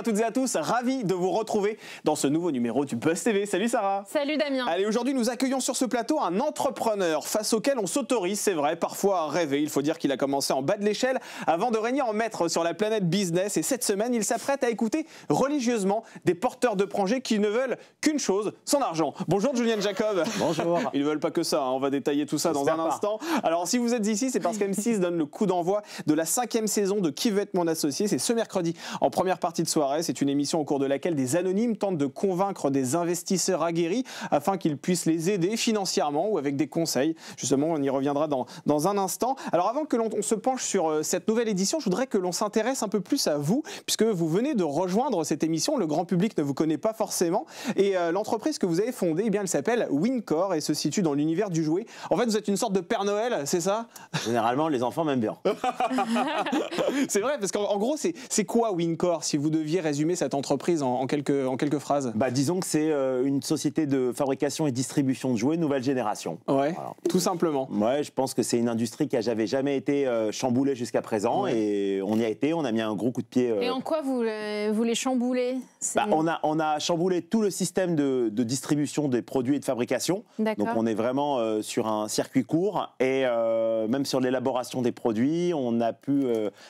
à toutes et à tous, ravi de vous retrouver dans ce nouveau numéro du Buzz TV. Salut Sarah. Salut Damien. Allez, aujourd'hui nous accueillons sur ce plateau un entrepreneur face auquel on s'autorise, c'est vrai, parfois à rêver. Il faut dire qu'il a commencé en bas de l'échelle avant de régner en maître sur la planète business. Et cette semaine, il s'apprête à écouter religieusement des porteurs de projets qui ne veulent qu'une chose, son argent. Bonjour Julien Jacob. Bonjour. Ils ne veulent pas que ça, hein. On va détailler tout ça dans un instant. Alors si vous êtes ici, c'est parce qu'M6 donne le coup d'envoi de la 5e saison de Qui veut être mon associé. C'est ce mercredi en première partie de soirée. C'est une émission au cours de laquelle des anonymes tentent de convaincre des investisseurs aguerris afin qu'ils puissent les aider financièrement ou avec des conseils. Justement, on y reviendra dans un instant. Alors avant que l'on se penche sur cette nouvelle édition, je voudrais que l'on s'intéresse un peu plus à vous, puisque vous venez de rejoindre cette émission. Le grand public ne vous connaît pas forcément. Et l'entreprise que vous avez fondée, eh bien, elle s'appelle Wincor et se situe dans l'univers du jouet. En fait, vous êtes une sorte de Père Noël, c'est ça? Généralement, les enfants m'aiment bien. C'est vrai, parce qu'en gros, c'est quoi Wincor, si vous deviez résumer cette entreprise en quelques phrases? Disons que c'est une société de fabrication et distribution de jouets nouvelle génération. Ouais, voilà. Tout simplement. Ouais, je pense que c'est une industrie qui n'avait jamais été chamboulée jusqu'à présent, ouais. Et on y a été, on a mis un gros coup de pied. Et en quoi vous les chamboulez? On a chamboulé tout le système de distribution des produits et de fabrication. Donc on est vraiment sur un circuit court et même sur l'élaboration des produits, on a pu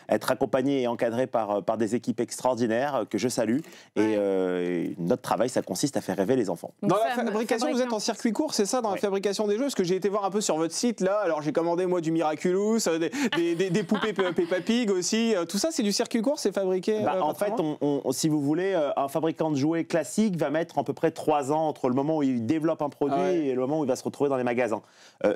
être accompagné et encadré par des équipes extraordinaires que je salue. Ouais. Et notre travail, ça consiste à faire rêver les enfants. Donc dans la fabrication, vous êtes en circuit court, c'est ça, dans la fabrication des jeux? Parce que j'ai été voir un peu sur votre site là. Alors j'ai commandé moi du Miraculous, des poupées Peppa Pig aussi. Tout ça, c'est du circuit court, c'est fabriqué. En fait, si vous voulez, un fabricant de jouets classique va mettre à peu près 3 ans entre le moment où il développe un produit et le moment où il va se retrouver dans les magasins.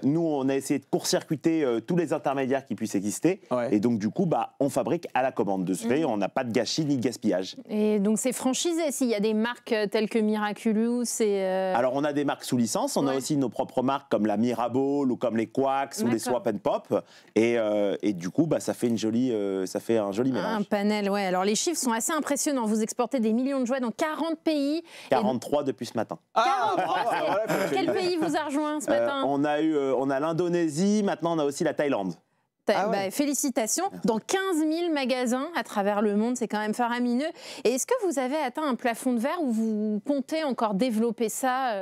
Nous, on a essayé de court-circuiter tous les intermédiaires qui puissent exister. Et donc, du coup, on fabrique à la commande. De ce fait, on n'a pas de gâchis ni de gaspillage. Et donc, c'est franchisé. S'il y a des marques telles que Miraculous Alors, on a des marques sous licence. On a aussi nos propres marques comme la Miraball ou comme les Quacks ou les Swap and Pop. Et du coup, ça fait un joli mélange. Un panel, ouais. Alors, les chiffres sont assez impressionnants. Vous exportez des millions de jouets dans 40 pays. 43 depuis ce matin. 43 Quel pays vous a rejoint ce matin? On a l'Indonésie, maintenant on a aussi la Thaïlande. Félicitations. Dans 15 000 magasins à travers le monde, c'est quand même faramineux. Et est-ce que vous avez atteint un plafond de verre ou vous comptez encore développer ça,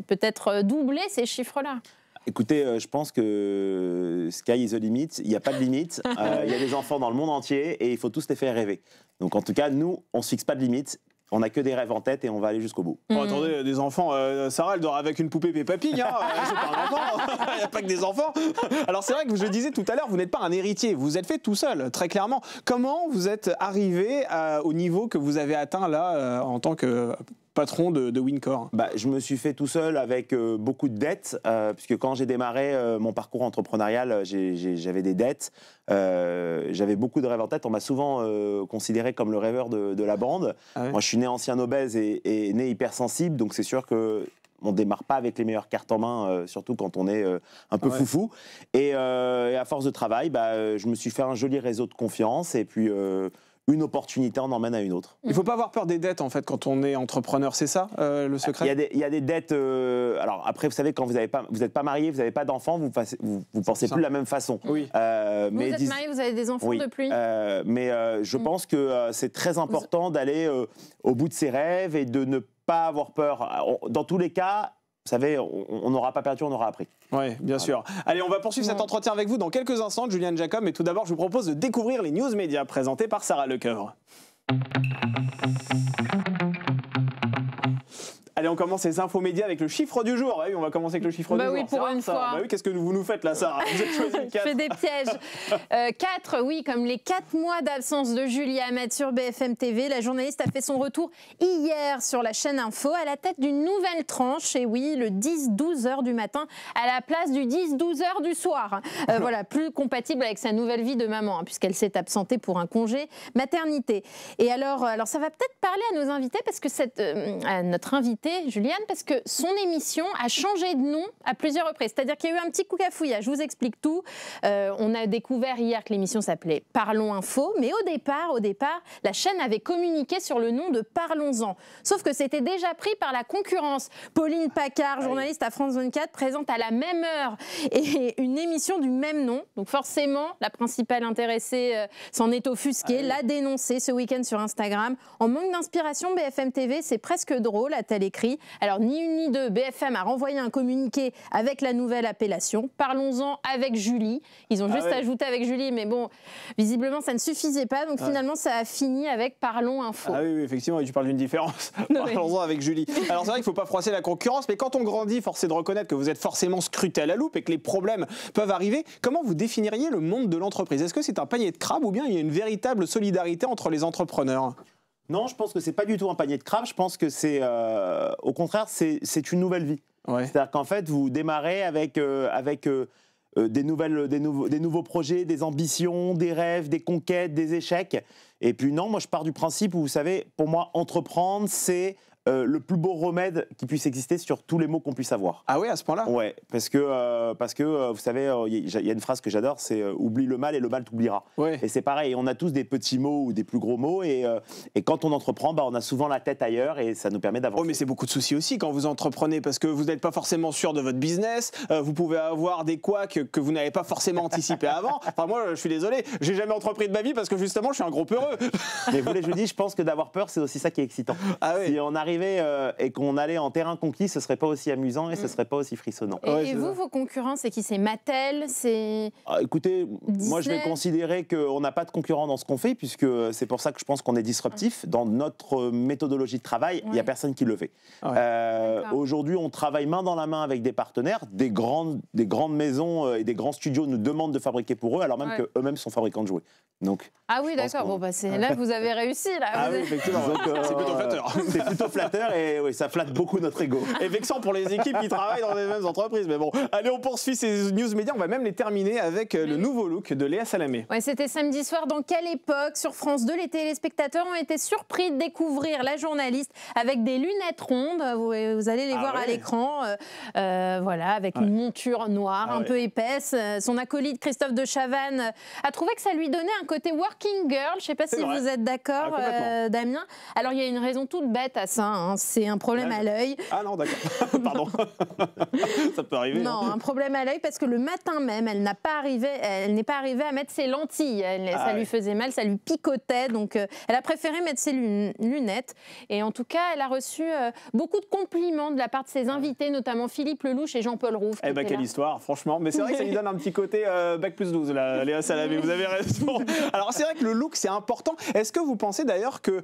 peut-être doubler ces chiffres-là? Écoutez, je pense que sky is the limit, il n'y a pas de limite. Il y a des enfants dans le monde entier et il faut tous les faire rêver. Donc en tout cas, nous, on ne se fixe pas de limite. On n'a que des rêves en tête et on va aller jusqu'au bout. Oh, attendez, des enfants, Sarah, elle dort avec une poupée Peppa Pig, hein. C'est pas un enfant, il n'y a pas que des enfants. Alors c'est vrai que je le disais tout à l'heure, vous n'êtes pas un héritier, vous êtes fait tout seul, très clairement. Comment vous êtes arrivé au niveau que vous avez atteint là, en tant que patron de Wincor? Je me suis fait tout seul avec beaucoup de dettes, puisque quand j'ai démarré mon parcours entrepreneurial, j'avais des dettes, j'avais beaucoup de rêves en tête. On m'a souvent considéré comme le rêveur de la bande. Moi, je suis né ancien obèse et né hypersensible, donc c'est sûr que on démarre pas avec les meilleures cartes en main, surtout quand on est un peu foufou. Et à force de travail, je me suis fait un joli réseau de confiance et puis une opportunité en emmène à une autre. Il ne faut pas avoir peur des dettes, en fait, quand on est entrepreneur, c'est ça, le secret? Il y a des dettes... alors après, vous savez, quand vous n'êtes pas marié, vous n'avez pas d'enfants, vous pensez plus de la même façon. Oui. Vous êtes marié, vous avez des enfants depuis? Mais je pense que c'est très important d'aller au bout de ses rêves et de ne pas avoir peur. Dans tous les cas... Vous savez, on n'aura pas perdu, on aura appris. Oui, bien sûr. Allez, on va poursuivre cet entretien avec vous dans quelques instants, Julien Jacob. Mais tout d'abord, je vous propose de découvrir les news médias présentés par Sarah Lecoeuvre. Allez, on commence les infos médias avec le chiffre du jour. Oui, on va commencer avec le chiffre du jour. Oui, pour une fois. Oui, qu'est-ce que vous nous faites là, Sarah? Vous êtes choisi 4. Je fais des pièges. 4, oui, comme les 4 mois d'absence de Julie Hamet sur BFM TV. La journaliste a fait son retour hier sur la chaîne Info à la tête d'une nouvelle tranche. Et oui, le 10-12 heures du matin à la place du 10-12 heures du soir. Voilà, plus compatible avec sa nouvelle vie de maman, puisqu'elle s'est absentée pour un congé maternité. Et alors ça va peut-être parler à nos invités, parce que notre invité inquiété, Juliane, parce que son émission a changé de nom à plusieurs reprises. C'est-à-dire qu'il y a eu un petit coup cafouillage. Je vous explique tout. On a découvert hier que l'émission s'appelait Parlons Info, mais au départ, la chaîne avait communiqué sur le nom de Parlons-en. Sauf que c'était déjà pris par la concurrence. Pauline Paccard, journaliste à France 24, présente à la même heure et une émission du même nom. Donc forcément, la principale intéressée s'en est offusquée, l'a dénoncé ce week-end sur Instagram. En manque d'inspiration, BFM TV, c'est presque drôle, a-t-elle écrit. Alors ni une ni deux, BFM a renvoyé un communiqué avec la nouvelle appellation. Parlons-en avec Julie. Ils ont juste ajouté avec Julie, mais bon, visiblement ça ne suffisait pas. Donc finalement, ça a fini avec Parlons Info. Ah oui, effectivement, tu parles d'une différence. Parlons-en avec Julie. Alors c'est vrai qu'il ne faut pas froisser la concurrence, mais quand on grandit, force est de reconnaître que vous êtes forcément scruté à la loupe et que les problèmes peuvent arriver. Comment vous définiriez le monde de l'entreprise? Est-ce que c'est un panier de crabes ou bien il y a une véritable solidarité entre les entrepreneurs? Non, je pense que c'est pas du tout un panier de crabes. Je pense que c'est, au contraire, c'est une nouvelle vie. Ouais. C'est-à-dire qu'en fait, vous démarrez avec des nouveaux projets, des ambitions, des rêves, des conquêtes, des échecs. Et puis non, moi je pars du principe où, vous savez, pour moi, entreprendre, c'est le plus beau remède qui puisse exister sur tous les maux qu'on puisse avoir. Ah oui, à ce point-là? Ouais, parce que vous savez, il y a une phrase que j'adore, c'est oublie le mal et le mal t'oubliera. Ouais. Et c'est pareil, on a tous des petits mots ou des plus gros mots, et quand on entreprend, on a souvent la tête ailleurs et ça nous permet d'avancer. Oh, mais c'est beaucoup de soucis aussi quand vous entreprenez parce que vous n'êtes pas forcément sûr de votre business, vous pouvez avoir des couacs que vous n'avez pas forcément anticipé avant. Enfin moi, je suis désolé, j'ai jamais entrepris de ma vie parce que justement, je suis un gros peureux. Mais vous, je vous dis, je pense que d'avoir peur, c'est aussi ça qui est excitant. Ah oui. Si on arrivait et qu'on allait en terrain conquis, ce serait pas aussi amusant et ce serait pas aussi frissonnant. Et vous, vos concurrents, c'est qui? C'est Mattel, c'est... Écoutez, Disney. moi je vais considérer qu'on n'a pas de concurrent dans ce qu'on fait, puisque c'est pour ça que je pense qu'on est disruptif. Dans notre méthodologie de travail, il n'y a personne qui le fait. Aujourd'hui, on travaille main dans la main avec des partenaires, des grandes maisons et des grands studios nous demandent de fabriquer pour eux, alors même qu'eux-mêmes sont fabricants de jouets. Donc, ah oui, d'accord. Bon, là, vous avez réussi. Là. Ah oui, effectivement. C'est plutôt flatteur. C'est plutôt flatteur et oui, ça flatte beaucoup notre ego. Et vexant pour les équipes qui travaillent dans les mêmes entreprises. Mais bon, allez, on poursuit ces news médias. On va même les terminer avec le nouveau look de Léa Salamé. Ouais, c'était samedi soir. Dans quelle époque? Sur France 2, les téléspectateurs ont été surpris de découvrir la journaliste avec des lunettes rondes. Vous allez les voir à l'écran. Voilà, avec une monture noire un peu épaisse. Son acolyte Christophe de Chavannes a trouvé que ça lui donnait un côté working girl. Je ne sais pas si vous êtes d'accord, Damien. Alors, il y a une raison toute bête à ça. Hein. C'est un problème à l'œil. Ah non, d'accord. Pardon. Ça peut arriver. Non, un problème à l'œil parce que le matin même, elle n'est pas arrivée à mettre ses lentilles. Ça lui faisait mal, ça lui picotait. Donc, elle a préféré mettre ses lunettes. Et en tout cas, elle a reçu beaucoup de compliments de la part de ses invités, notamment Philippe Lelouch et Jean-Paul Rouve. Eh ben, quelle histoire, franchement. Mais c'est vrai que ça lui donne un petit côté bac+12, là, Léa Salamé. Vous avez raison. Alors, c'est vrai que le look, c'est important. Est-ce que vous pensez d'ailleurs que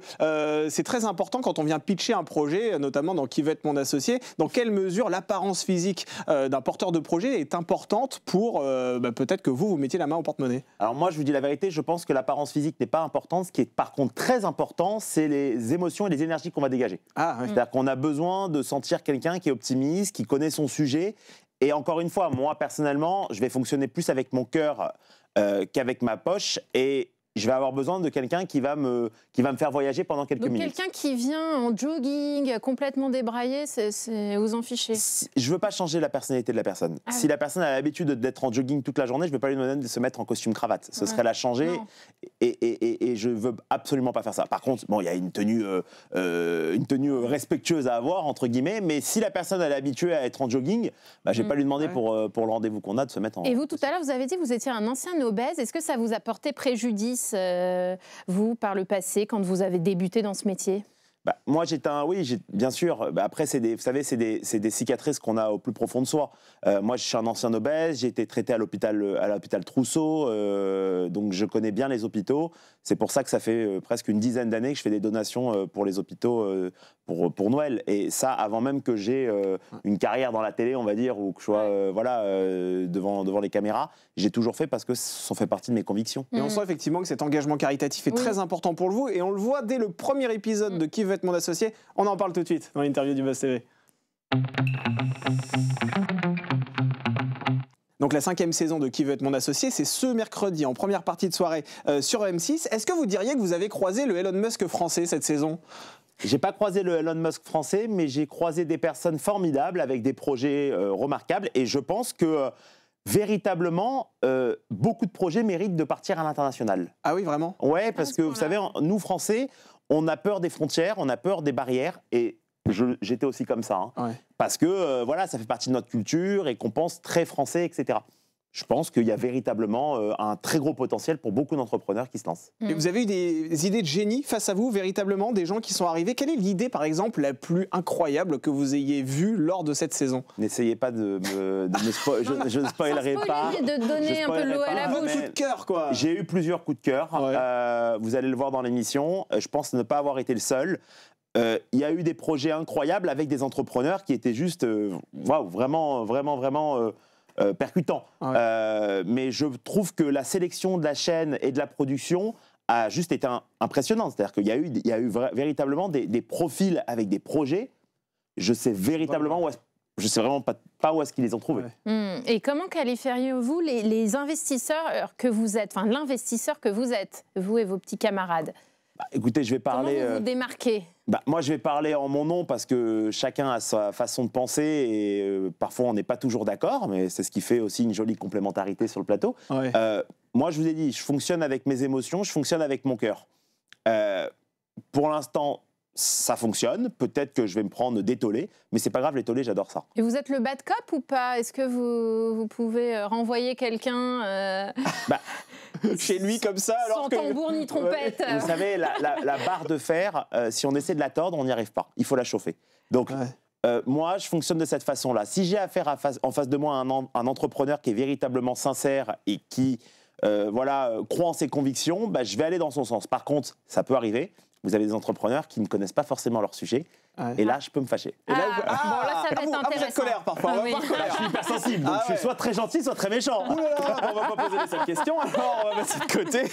c'est très important quand on vient pitcher un projet, notamment dans Qui veut être mon associé, dans quelle mesure l'apparence physique d'un porteur de projet est importante pour peut-être que vous mettiez la main au porte-monnaie? Alors moi, je vous dis la vérité, je pense que l'apparence physique n'est pas importante. Ce qui est par contre très important, c'est les émotions et les énergies qu'on va dégager. C'est-à-dire qu'on a besoin de sentir quelqu'un qui est optimiste, qui connaît son sujet. Et encore une fois, moi, personnellement, je vais fonctionner plus avec mon cœur qu'avec ma poche. Et je vais avoir besoin de quelqu'un qui va me faire voyager pendant quelques minutes. Donc quelqu'un qui vient en jogging, complètement débraillé, vous en fichez? Je ne veux pas changer la personnalité de la personne. Si la personne a l'habitude d'être en jogging toute la journée, je ne vais pas lui demander de se mettre en costume cravate. Ce serait la changer et je ne veux absolument pas faire ça. Par contre, bon, il y a une tenue respectueuse à avoir, entre guillemets, mais si la personne est habituée à être en jogging, je ne vais pas lui demander pour le rendez-vous qu'on a de se mettre en... Et vous, tout à l'heure, vous avez dit que vous étiez un ancien obèse. Est-ce que ça vous a porté préjudice, vous, par le passé, quand vous avez débuté dans ce métier? Moi, bien sûr. Après, vous savez, c'est des cicatrices qu'on a au plus profond de soi. Moi, je suis un ancien obèse, j'ai été traité à l'hôpital Trousseau, donc je connais bien les hôpitaux. C'est pour ça que ça fait presque une dizaine d'années que je fais des donations pour les hôpitaux pour Noël. Et ça, avant même que j'ai une carrière dans la télé, on va dire, ou que je sois devant les caméras, j'ai toujours fait parce que ça fait partie de mes convictions. Et on sent effectivement que cet engagement caritatif est très important pour vous. Et on le voit dès le premier épisode de Qui veut être mon associé. On en parle tout de suite dans l'interview du Buzz TV. Donc la 5e saison de Qui veut être mon associé, c'est ce mercredi en première partie de soirée sur M6. Est-ce que vous diriez que vous avez croisé le Elon Musk français cette saison? J'ai pas croisé le Elon Musk français, mais j'ai croisé des personnes formidables avec des projets remarquables. Et je pense que véritablement, beaucoup de projets méritent de partir à l'international. Ah oui, vraiment? Ouais, parce que vous savez, nous Français, on a peur des frontières, on a peur des barrières. Et j'étais aussi comme ça. Hein, ouais. Parce que voilà, ça fait partie de notre culture et qu'on pense très français, etc. Je pense qu'il y a véritablement un très gros potentiel pour beaucoup d'entrepreneurs qui se lancent. Et vous avez eu des idées de génie face à vous, véritablement, des gens qui sont arrivés. Quelle est l'idée, par exemple, la plus incroyable que vous ayez vue lors de cette saison? N'essayez pas de me spoiler, je ne spoilerai pas. De donner un peu l'eau à la bouche. Coup de cœur, quoi. J'ai eu plusieurs coups de cœur. Ouais. Vous allez le voir dans l'émission. Je pense ne pas avoir été le seul. Il y a eu des projets incroyables avec des entrepreneurs qui étaient juste, waouh, vraiment percutant. Ouais. Mais je trouve que la sélection de la chaîne et de la production a juste été impressionnante. C'est-à-dire qu'il y a eu véritablement des profils avec des projets. Je sais véritablement je sais vraiment pas où est-ce qu'ils les ont trouvés. Ouais. Et comment qualifieriez-vous les investisseurs que vous êtes, enfin l'investisseur que vous êtes, vous et vos petits camarades? Écoutez, je vais parler... Comment vous vous démarquez? Moi, je vais parler en mon nom parce que chacun a sa façon de penser et parfois on n'est pas toujours d'accord, mais c'est ce qui fait aussi une jolie complémentarité sur le plateau. Ouais. Moi, je vous ai dit, je fonctionne avec mes émotions, je fonctionne avec mon cœur. Pour l'instant, ça fonctionne. Peut-être que je vais me prendre des tollés, mais c'est pas grave, les tollés, j'adore ça. Et vous êtes le bad cop ou pas? Est-ce que vous pouvez renvoyer quelqu'un chez lui comme ça alors sans tambour ni trompette? Vous savez, la barre de fer, si on essaie de la tordre, on n'y arrive pas. Il faut la chauffer. Donc, moi, je fonctionne de cette façon-là. Si j'ai affaire en face de moi un entrepreneur qui est véritablement sincère et qui croit en ses convictions, je vais aller dans son sens. Par contre, ça peut arriver. Vous avez des entrepreneurs qui ne connaissent pas forcément leur sujet. Ouais. Et là, je peux me fâcher. Et là, bon, là, ça va être intéressant. Vous êtes colère parfois. Oui. Je suis hypersensible, donc je suis soit très gentil, soit très méchant. On va pas poser les seules questions, alors on va passer de côté.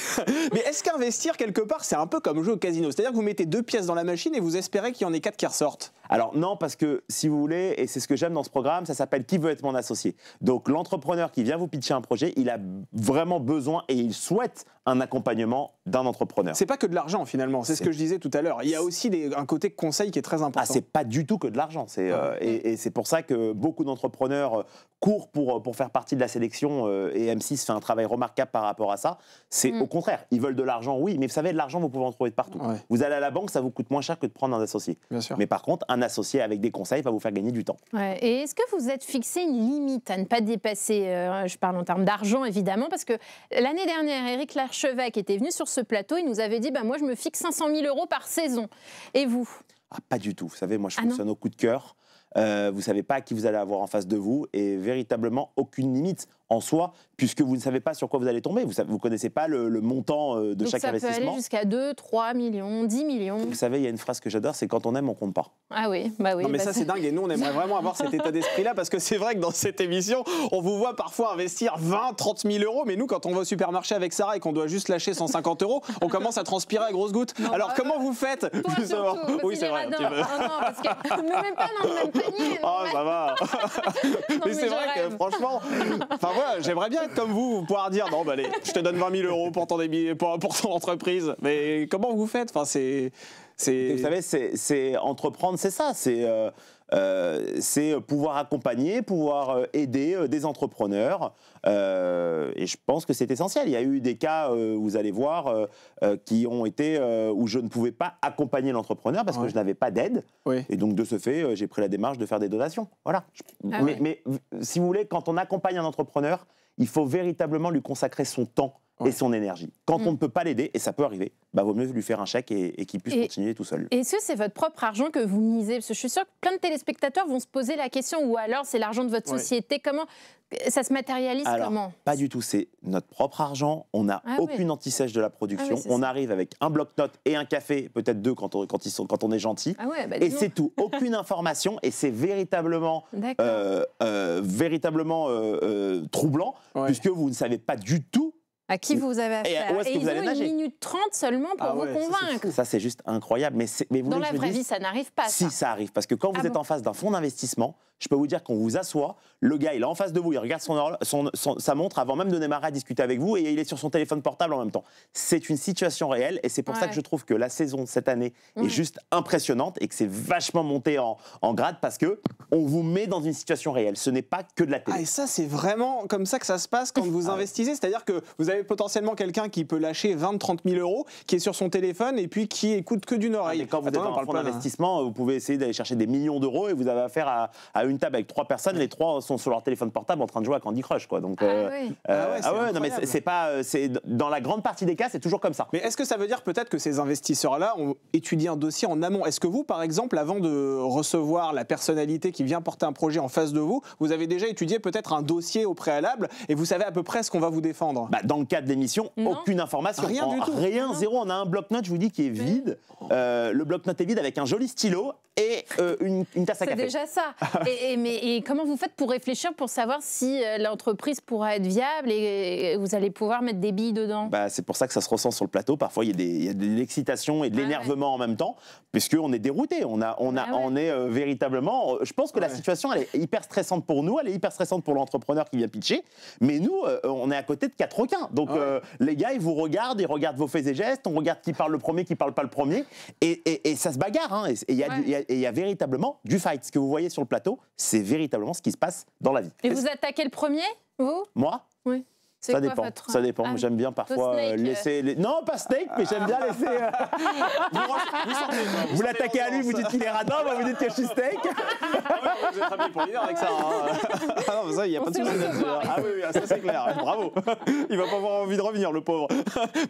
Mais est-ce qu'investir quelque part, c'est un peu comme jouer au casino? C'est-à-dire que vous mettez 2 pièces dans la machine et vous espérez qu'il y en ait 4 qui ressortent? Alors non, parce que si vous voulez, et c'est ce que j'aime dans ce programme, ça s'appelle Qui veut être mon associé? Donc l'entrepreneur qui vient vous pitcher un projet, il a vraiment besoin et il souhaite un accompagnement d'un entrepreneur. C'est pas que de l'argent finalement, c'est ce que je disais tout à l'heure. Il y a aussi un côté conseil qui est très important. C'est pas du tout que de l'argent. Et c'est pour ça que beaucoup d'entrepreneurs courent pour faire partie de la sélection et M6 fait un travail remarquable par rapport à ça. C'est au contraire, ils veulent de l'argent, oui, mais vous savez, de l'argent, vous pouvez en trouver de partout. Ouais. Vous allez à la banque, ça vous coûte moins cher que de prendre un associé. Bien sûr. Mais par contre, un associé avec des conseils va vous faire gagner du temps. Ouais. Et est-ce que vous êtes fixé une limite à ne pas dépasser? Je parle en termes d'argent, évidemment, parce que l'année dernière, Éric Larchevêque était venu sur ce plateau, il nous avait dit moi, je me fixe 500 000 € par saison. Et vous? Pas du tout. Vous savez, moi, je fonctionne au coup de cœur. Vous ne savez pas qui vous allez avoir en face de vous et véritablement aucune limite en soi, puisque vous ne savez pas sur quoi vous allez tomber. Vous ne connaissez pas le montant de chaque investissement. Ça peut aller jusqu'à 2, 3 millions, 10 millions. Vous savez, il y a une phrase que j'adore, c'est quand on aime, on compte pas. Ah oui, oui. Non mais ça c'est dingue et nous on aimerait vraiment avoir cet état d'esprit-là parce que c'est vrai que dans cette émission, on vous voit parfois investir 20, 30 000 €, mais nous quand on va au supermarché avec Sarah et qu'on doit juste lâcher 150 €, on commence à transpirer à grosses gouttes. Non, alors comment vous faites? Toi surtout, oui c'est vrai. Non, parce que ne me mets pas dans le même panier. Oh ça va. Mais c'est vrai que franchement, voilà, j'aimerais bien être comme vous pouvoir dire non allez, je te donne 20 000 € pour ton entreprise. Mais comment vous faites? Enfin Vous savez, c'est entreprendre, c'est ça. C'est pouvoir accompagner, pouvoir aider des entrepreneurs. Et je pense que c'est essentiel. Il y a eu des cas, vous allez voir, qui ont été où je ne pouvais pas accompagner l'entrepreneur parce que je n'avais pas d'aide. Oui. Et donc, de ce fait, j'ai pris la démarche de faire des donations. Voilà. Mais si vous voulez, quand on accompagne un entrepreneur, il faut véritablement lui consacrer son temps et son énergie. Quand on ne peut pas l'aider, et ça peut arriver, vaut mieux lui faire un chèque et qu'il puisse continuer tout seul. Est-ce que c'est votre propre argent que vous misez? Parce que je suis sûre que plein de téléspectateurs vont se poser la question, ou alors c'est l'argent de votre société. Comment ça se matérialise? Comment? Pas du tout, c'est notre propre argent. On n'a aucune anti-sèche de la production. On arrive avec un bloc-notes et un café, peut-être 2 quand on est gentil. Et c'est tout. Aucune information, et c'est véritablement troublant, puisque vous ne savez pas du tout À qui vous avez affaire. Où est-ce que vous allez nager ? 1 minute 30 seulement pour vous convaincre. Ça, c'est juste incroyable. Mais dans la vraie vie, ça n'arrive pas. Si, ça arrive. Parce que quand vous êtes en face d'un fonds d'investissement, je peux vous dire qu'on vous assoit, le gars, il est en face de vous, il regarde sa montre avant même de démarrer à discuter avec vous et il est sur son téléphone portable en même temps. C'est une situation réelle et c'est pour ça que je trouve que la saison cette année est juste impressionnante et que c'est vachement monté en grade parce que on vous met dans une situation réelle. Ce n'est pas que de la télé. Ah, et ça, c'est vraiment comme ça que ça se passe quand vous investissez. C'est-à-dire que vous avez potentiellement quelqu'un qui peut lâcher 20-30 000 euros, qui est sur son téléphone et puis qui écoute que d'une oreille. Et quand vous êtes en fonds d'investissement, vous pouvez essayer d'aller chercher des millions d'euros et vous avez affaire à une table avec 3 personnes, les 3 sont sur leur téléphone portable en train de jouer à Candy Crush, quoi. Donc, non, mais c'est pas, dans la grande partie des cas, c'est toujours comme ça. Mais est-ce que ça veut dire peut-être que ces investisseurs-là ont étudié un dossier en amont ? Est-ce que vous, par exemple, avant de recevoir la personnalité qui vient porter un projet en face de vous, vous avez déjà étudié peut-être un dossier au préalable et vous savez à peu près ce qu'on va vous défendre ? Dans le cadre de l'émission, aucune information. Rien du tout. Rien, zéro. On a un bloc-notes, je vous dis, qui est vide. Le bloc-notes est vide avec un joli stylo et une tasse à café. C'est déjà ça. Et comment vous faites pour réfléchir, pour savoir si l'entreprise pourra être viable et vous allez pouvoir mettre des billes dedans ? C'est pour ça que ça se ressent sur le plateau. Parfois, il y a de l'excitation et de l'énervement en même temps, puisqu'on est dérouté. On est véritablement... Je pense que la situation, elle est hyper stressante pour nous, elle est hyper stressante pour l'entrepreneur qui vient pitcher, mais nous, on est à côté de 4 requins. Donc, les gars, ils vous regardent, ils regardent vos faits et gestes, on regarde qui parle le premier, qui parle pas le premier, et ça se bagarre. Hein, et il y a véritablement du fight. Ce que vous voyez sur le plateau, c'est véritablement ce qui se passe dans la vie. Et vous attaquez le premier, vous ? Moi ? Oui. Ça dépend. J'aime bien parfois laisser... Non, pas Snake, mais j'aime bien laisser... Vous l'attaquez à lui, vous dites qu'il est radin, moi vous dites que je suis Steak. Vous êtes très bien pour leader avec ça. Non, mais ça, il n'y a pas de souci là-dessus. Oui, ça c'est clair. Bravo. Il va pas avoir envie de revenir, le pauvre.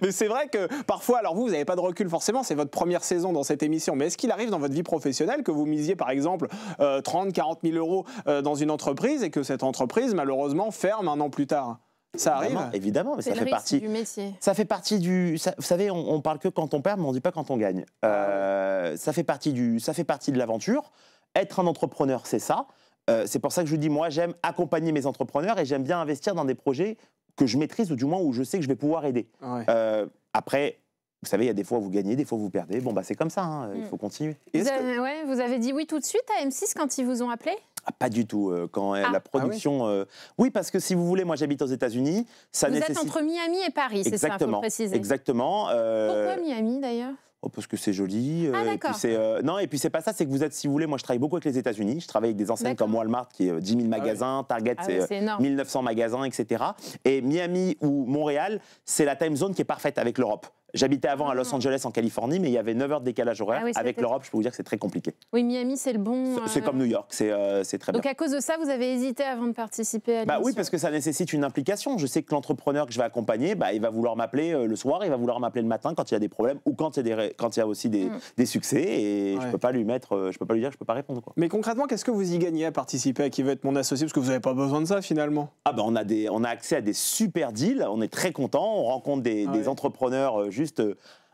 Mais c'est vrai que parfois, alors vous n'avez pas de recul forcément, c'est votre première saison dans cette émission, mais est-ce qu'il arrive dans votre vie professionnelle que vous misiez par exemple 30-40 000 euros dans une entreprise et que cette entreprise malheureusement ferme 1 an plus tard ? Ça arrive ? Évidemment, mais ça fait partie du métier. Ça fait partie du... vous savez, on parle que quand on perd, mais on ne dit pas quand on gagne. Ça fait partie de l'aventure. Être un entrepreneur, c'est ça. C'est pour ça que je dis, moi, j'aime accompagner mes entrepreneurs et j'aime bien investir dans des projets que je maîtrise ou du moins où je sais que je vais pouvoir aider. Après... Vous savez, il y a des fois où vous gagnez, des fois où vous perdez. C'est comme ça, hein, il faut continuer. Vous avez dit oui tout de suite à M6 quand ils vous ont appelé ? Pas du tout. Quand la production... oui, parce que si vous voulez, moi j'habite aux États-Unis. Vous êtes entre Miami et Paris, c'est ça, il faut préciser. Exactement. Pourquoi Miami d'ailleurs ? Parce que c'est joli. D'accord. Non, et puis c'est pas ça, c'est que vous êtes, si vous voulez, moi je travaille beaucoup avec les États-Unis. Je travaille avec des enseignes comme Walmart qui est 10 000 magasins, Target c'est 1900 magasins, etc. Et Miami ou Montréal, c'est la time zone qui est parfaite avec l'Europe. J'habitais avant à Los Angeles en Californie, mais il y avait 9 heures de décalage horaire. Avec l'Europe, je peux vous dire que c'est très compliqué. Oui, Miami, c'est le bon... C'est comme New York, c'est très bien. Donc à cause de ça, vous avez hésité avant de participer à l'émission ? Oui, parce que ça nécessite une implication. Je sais que l'entrepreneur que je vais accompagner, il va vouloir m'appeler le soir, il va vouloir m'appeler le matin quand il y a des problèmes ou quand il y a aussi des succès. Et je peux pas lui dire que je peux pas répondre. Quoi. Mais concrètement, qu'est-ce que vous y gagnez à participer à Qui veut être mon associé ? Parce que vous n'avez pas besoin de ça finalement. On a accès à des super deals, on est très content, on rencontre des entrepreneurs juste...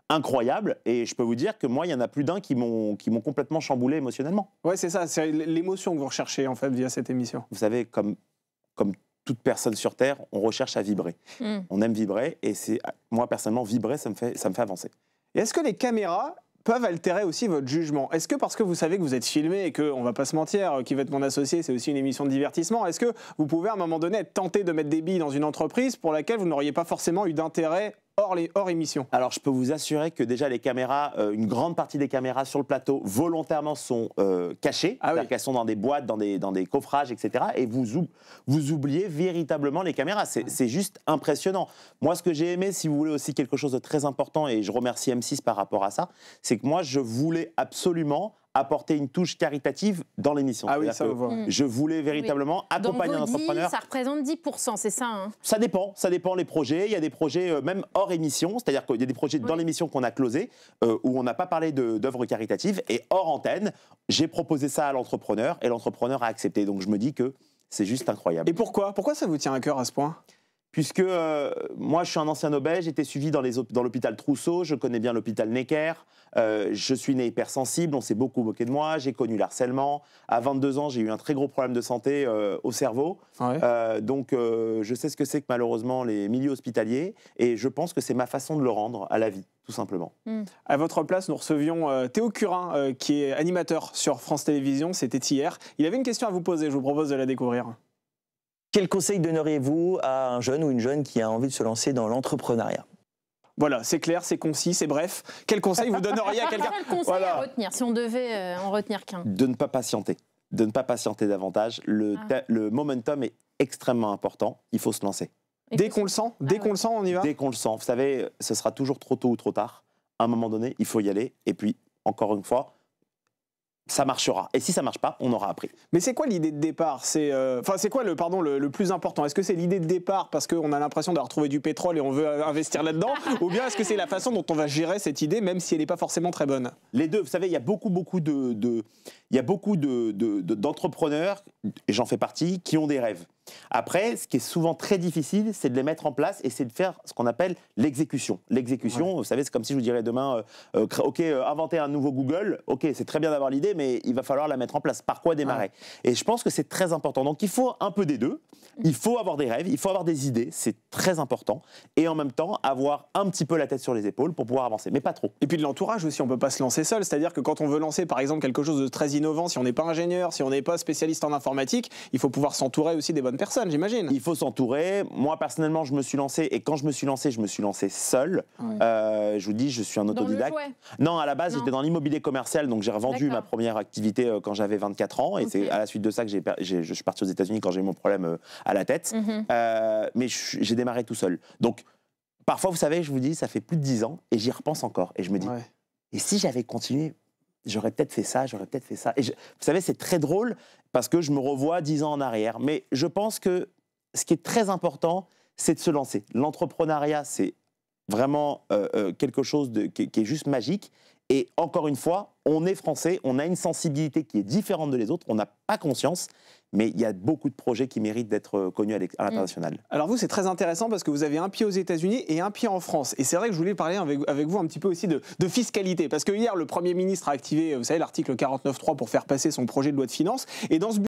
incroyable, et je peux vous dire que moi, il y en a plus d'un qui m'ont complètement chamboulé émotionnellement. Ouais, c'est ça, c'est l'émotion que vous recherchez en fait via cette émission. Vous savez, comme toute personne sur Terre, on recherche à vibrer. On aime vibrer, et moi personnellement, vibrer, ça me fait avancer. Et est-ce que les caméras peuvent altérer aussi votre jugement ? Est-ce que parce que vous savez que vous êtes filmé et que, on va pas se mentir, Qui veut être mon associé, c'est aussi une émission de divertissement, est-ce que vous pouvez à un moment donné être tenté de mettre des billes dans une entreprise pour laquelle vous n'auriez pas forcément eu d'intérêt hors émission ? Alors, je peux vous assurer que déjà les caméras, une grande partie des caméras sur le plateau, volontairement sont cachées. C'est-à-dire qu'elles sont dans des boîtes, dans des coffrages, etc. Et vous oubliez véritablement les caméras. C'est juste impressionnant. Moi, ce que j'ai aimé, si vous voulez aussi quelque chose de très important, et je remercie M6 par rapport à ça, c'est que moi, je voulais absolument apporter une touche caritative dans l'émission. Ça va. Je voulais véritablement accompagner un entrepreneur. Ça représente 10%, c'est ça, hein ? Ça dépend les projets. Il y a des projets même hors émission, c'est-à-dire qu'il y a des projets dans l'émission qu'on a closés, où on n'a pas parlé d'œuvres caritatives, et hors antenne, j'ai proposé ça à l'entrepreneur, et l'entrepreneur a accepté. Donc je me dis que c'est juste incroyable. Et pourquoi ça vous tient à cœur à ce point ? puisque moi, je suis un ancien obèse, j'étais suivi dans l'hôpital Trousseau, je connais bien l'hôpital Necker, je suis né hypersensible, on s'est beaucoup moqué de moi, j'ai connu l'harcèlement. À 22 ans, j'ai eu un très gros problème de santé au cerveau. Ouais. Donc, je sais ce que c'est que malheureusement les milieux hospitaliers, et je pense que c'est ma façon de le rendre à la vie, tout simplement. À votre place, nous recevions Théo Curin, qui est animateur sur France Télévisions, c'était hier. Il avait une question à vous poser, je vous propose de la découvrir. Quel conseil donneriez-vous à un jeune ou une jeune qui a envie de se lancer dans l'entrepreneuriat ? Voilà, c'est clair, c'est concis, c'est bref. Quel conseil vous donneriez à quelqu'un ? Quel conseil à retenir, si on devait en retenir qu'un ? De ne pas patienter. De ne pas patienter davantage. Le momentum est extrêmement important. Il faut se lancer. Dès qu'on le sent, on y va ? Dès qu'on le sent. Vous savez, ce sera toujours trop tôt ou trop tard. À un moment donné, il faut y aller. Et puis, encore une fois, ça marchera. Et si ça marche pas, on aura appris. Mais c'est quoi l'idée de départ ? C'est quoi le plus important ? Est-ce que c'est l'idée de départ parce qu'on a l'impression d'avoir trouvé du pétrole et on veut investir là-dedans ? Ou bien est-ce que c'est la façon dont on va gérer cette idée, même si elle n'est pas forcément très bonne ? Les deux. Vous savez, il y a beaucoup d'entrepreneurs, et j'en fais partie, qui ont des rêves. Après, ce qui est souvent très difficile, c'est de les mettre en place et c'est de faire ce qu'on appelle l'exécution. L'exécution, vous savez, c'est comme si je vous dirais demain, inventer un nouveau Google, c'est très bien d'avoir l'idée, mais il va falloir la mettre en place. Par quoi démarrer ? Et je pense que c'est très important. Donc, il faut un peu des deux. Il faut avoir des rêves, il faut avoir des idées, c'est très important. Et en même temps, avoir un petit peu la tête sur les épaules pour pouvoir avancer, mais pas trop. Et puis de l'entourage aussi, on ne peut pas se lancer seul. C'est-à-dire que quand on veut lancer, par exemple, quelque chose de très innovant, si on n'est pas ingénieur, si on n'est pas spécialiste en informatique, il faut pouvoir s'entourer aussi des bonnes personnes, j'imagine. Il faut s'entourer. Moi, personnellement, je me suis lancé, et quand je me suis lancé seul. Je vous dis, je suis un autodidacte. Non, à la base, j'étais dans l'immobilier commercial, donc j'ai revendu ma première activité quand j'avais 24 ans, et c'est à la suite de ça que je suis parti aux États-Unis quand j'ai eu mon problème à la tête. Mais j'ai démarré tout seul. Donc, parfois, vous savez, je vous dis, ça fait plus de 10 ans, et j'y repense encore, et je me dis, et si j'avais continué, j'aurais peut-être fait ça, Et vous savez, c'est très drôle, parce que je me revois 10 ans en arrière. Mais je pense que ce qui est très important, c'est de se lancer. L'entrepreneuriat, c'est vraiment quelque chose qui est juste magique. Et encore une fois, on est français, on a une sensibilité qui est différente de les autres, on n'a pas conscience, mais il y a beaucoup de projets qui méritent d'être connus à l'international. Alors vous, c'est très intéressant parce que vous avez un pied aux États-Unis et un pied en France. Et c'est vrai que je voulais parler avec vous un petit peu aussi de fiscalité. Parce que hier, le Premier ministre a activé, vous savez, l'article 49.3 pour faire passer son projet de loi de finances. Et dans ce